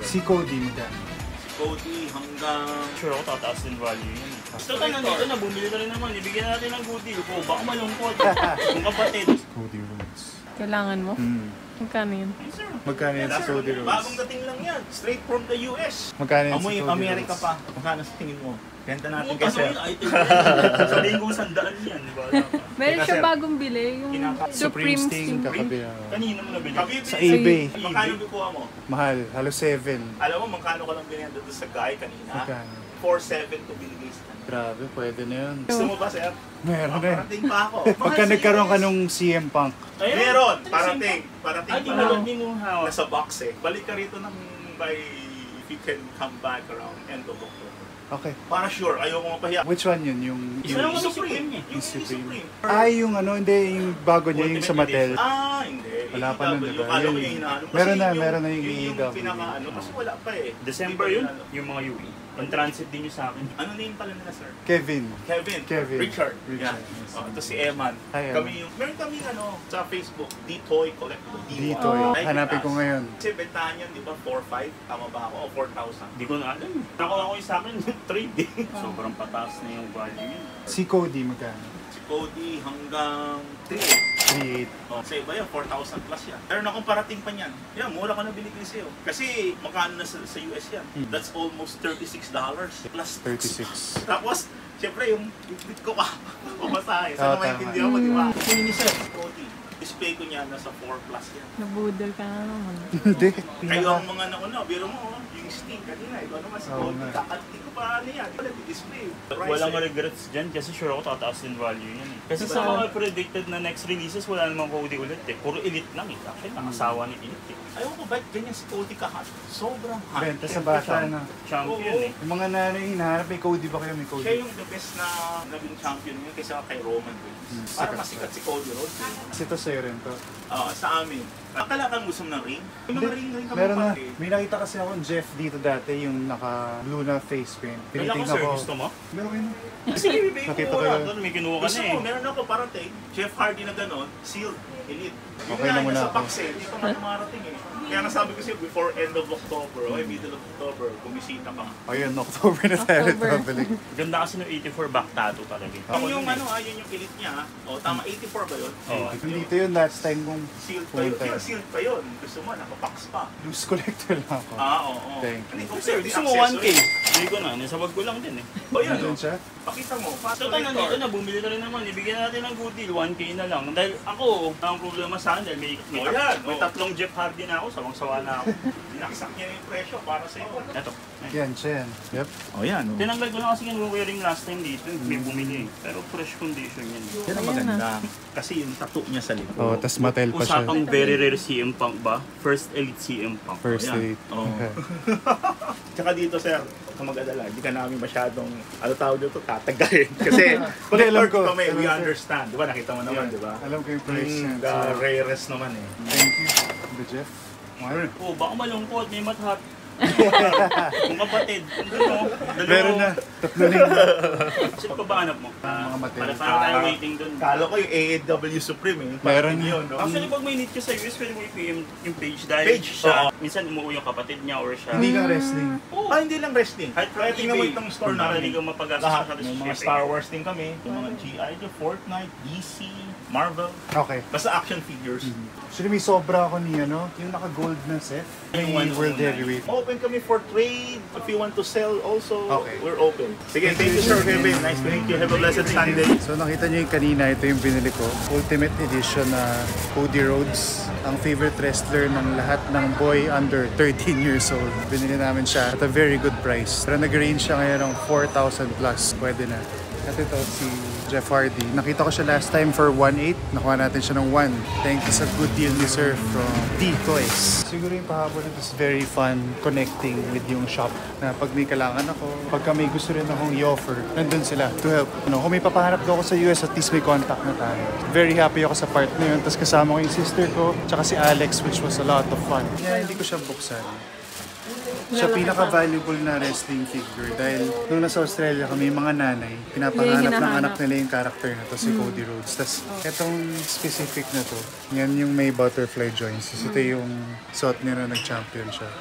Si Cody, magkano? Cody hanggang... Sure ako tataas din value yun. Total nandito na, bumili ka rin naman. Ibigyan natin ng good deal. Oh, baka malungkot. Kung kapatid. Cody Rhodes. Kailangan mo? Magkano yun? Yes, sir. Magkano yan si Cody Rhodes? Bagong dating lang yan. Straight from the US. Magkano yan si Amoy Cody Amerika Rhodes? pa. Magkano sa tingin mo? Benta natin Kung kasi. ano yun, item sabihin ko 100 yan, di ba? Meron siya Sir, bagong bili, yung Supreme Sting. kakabi. Kanina mo nabili. Sa eBay. Magkano bikuha mo? Mahal. Halos 7. Alam mo, magkano ko lang binenta doon sa guy kanina? Magkano? 4.7 to binigay sa kanina. Grabe, pwede na yun. Gusto mo ba, sir? Meron na. Parating pa ako. Pagka nagkaroon ka nung CM Punk. Meron! Parating. Parating Ay, di pa. mo din yung hawak. Nasa box eh. Balik ka rito ng by if you can come back around end of October. Okay. Para sure, ayaw mo mapahiya. Which one yun? Yung Isa lang kami Supreme. Supreme eh. Yung Supreme. Supreme. yung ano, hindi, yung bago niya, yung sa Mattel. Ah, hindi. Wala pa nun, diba? Kala ko Yun. yung hinahanap. Kasi Meron na, yung- meron na yung Yung AEW. pinaka-ano, kasi wala pa eh. December Di ba yun, ano? yung mga UE. Yung transit din yung sa akin. Ano name pala nila, sir? Kevin. Kevin. Richard. Richard. Yan. Oh, ito si Eman. Hi, Eman. Kami yung, meron kaming ano, sa Facebook, D-Toy Collectible. Dito Oh. hanapin ko ngayon. Kasi bentahan yan, di ba, 4.5? Tama ba ako? O 4,000? Hindi ko na alam. Nakuha ko yung sa akin, trading. Sobrang pataas na yung value yun. Si Cody, magkano? Si Cody hanggang 3. 3.8. Oh, sa iba yan, 4,000 plus yan. Pero akong parating pa niyan. Yan, mura ko na binigay sa'yo. Kasi magkano na sa US yan? That's almost $36 plus tax. 36. Tapos, siyempre yung bit ko pa. Pumasahe. Oo, Sana tama. maintindihan mo, di ba? Kung ni Sir, Cody, display ko niya nasa 4 plus yan. Nabudol ka na naman. Hindi. Kayo ang mga nauna, biro mo, yung Sting kanina, ikaw naman si Oo Cody. nga. Kakalti ko pa ano yan. Wala display. Walang regrets dyan kasi sure ako tataas din value yun eh. Kasi sa mga predicted na next releases, wala namang Cody ulit eh. Puro elite lang eh. Actually, nakasawa ni elite eh. Ayaw ko, ba't ganyan si Cody ka-hot? Sobrang hot. Benta sa bata na. Champion eh. Yung mga nanay hinahanap, may Cody ba kayo? May Siya Cody. yung the best na naging champion niya kaysa kay Roman Reigns. Para masikat si Cody Rhodes. Kasi ito sa'yo rin to. Sa amin. Akala ka gusto ng ring? Yung mga ring kami Meron na. pati. May nakita kasi ako Jeff dito dati, yung naka-blue na face paint. Kailan ko Tinitingnan sir, ko. gusto mo? Meron kayo. Sige, bibigay Nakita ko ko na. yun. Doon may kinuha ka Gusto na mo, eh. meron ako parating. Jeff Hardy na gano'n, sealed, elite. Okay na muna sa ako. box eh, hindi pa nga dumarating eh. Kaya nasabi ko sa'yo, before end of October, o middle of October, bumisita ka. Ayun, October na tayo rin October. pabalik. Ganda kasi ng 84 back tattoo talaga. Yung ano yun yung elite niya ha. O tama, 84 ba yun? Oo. Dito yun last time kong Sealed pa yun. pumunta. Yun, sealed pa yun. Gusto mo, nakabox pa. Loose collector lang ako. Oo. Thank you. Hindi, kung Sir, pwede, gusto mo accessory. 1K? Hindi ko na, nasabag ko lang din eh. O yan, Nandun siya? pakita mo. Fast Total nandito collector. na, bumili ka rin naman. Ibigyan natin ng good deal, 1K na lang. Dahil ako, ang problema sa akin, dahil may Oh, yan, may oh. tatlong Jeff Hardy na ako, sawang-sawa na ako. Dinaksak niya yung presyo para sa'yo. Eto. Yan, siya yan. Yep. O yan. Tinanggal ko lang kasi yung wearing last time dito. May bumili eh. Pero fresh condition yan. Yan ang maganda. Kasi yung tattoo niya sa likod. Oh, tas Mattel pa siya. Usapang very rare CM Punk ba? First elite CM Punk. First Ayan. date. Oo. Tsaka dito, sir, kung mag-adala, hindi ka namin masyadong, ano tawag dito, tatagayin. Kasi, alam ko. kami, we Alam ko. understand. Di ba, nakita mo naman, di ba? Alam ko yung price niya. The rarest naman eh. Thank you, the Jeff. Wow. Oh, baka malungkot, may mathat. Kung kapatid, kung ano, dalawa. Meron na. Tatlo rin. Sino pa ba hanap mo? Mga Mattel. Para tayo waiting dun. Kala ko yung AEW Supreme eh. Meron yun, no? Actually, pag may need ka sa US, pwede mo i-PM yung page dahil Page siya. minsan umuwi yung kapatid niya or siya. Hindi ka wrestling. Oo. Ah, hindi lang wrestling. Kahit from Kaya tingnan mo eBay, itong store kung namin. hindi ka mapagastos Lahat. sa May mga shipping. Star Wars din kami. Yung mga G.I. Joe, Fortnite, DC, Marvel. Okay. Basta action figures. Actually, may sobra ako ni ano, yung naka-gold na set. Yung May 109. World Heavyweight. Open kami for trade. If you want to sell also, Okay. we're open. Sige, thank you, Sir Kevin. Nice to meet you. Have a blessed Sunday. So nakita niyo yung kanina, ito yung binili ko. Ultimate Edition na Cody Rhodes. Ang favorite wrestler ng lahat ng boy under 13 years old. Binili namin siya at a very good price. Pero nag-range siya ngayon ng 4,000 plus. Pwede na. At ito si Jeff Hardy. Nakita ko siya last time for 1.8. Nakuha natin siya ng 1. Thank you sa good deal ni Sir from D-Toys. Siguro yung pahabol nito is very fun connecting with yung shop. Na pag may kailangan ako, pagka may gusto rin akong i-offer, nandun sila to help. Kung may papahanap daw ako sa US, at least may contact na tayo. Very happy ako sa part na yun. Tapos kasama ko yung sister ko, tsaka si Alex, which was a lot of fun. Kaya hindi ko siya buksan. Siya pinaka-valuable na wrestling figure dahil nung nasa Australia kami, mga nanay, pinapanganap ng anak nila yung character na to, si Cody Rhodes. Tapos itong specific na to, yan yung may butterfly joints. Tapos ito yung suot niya na nag-champion siya.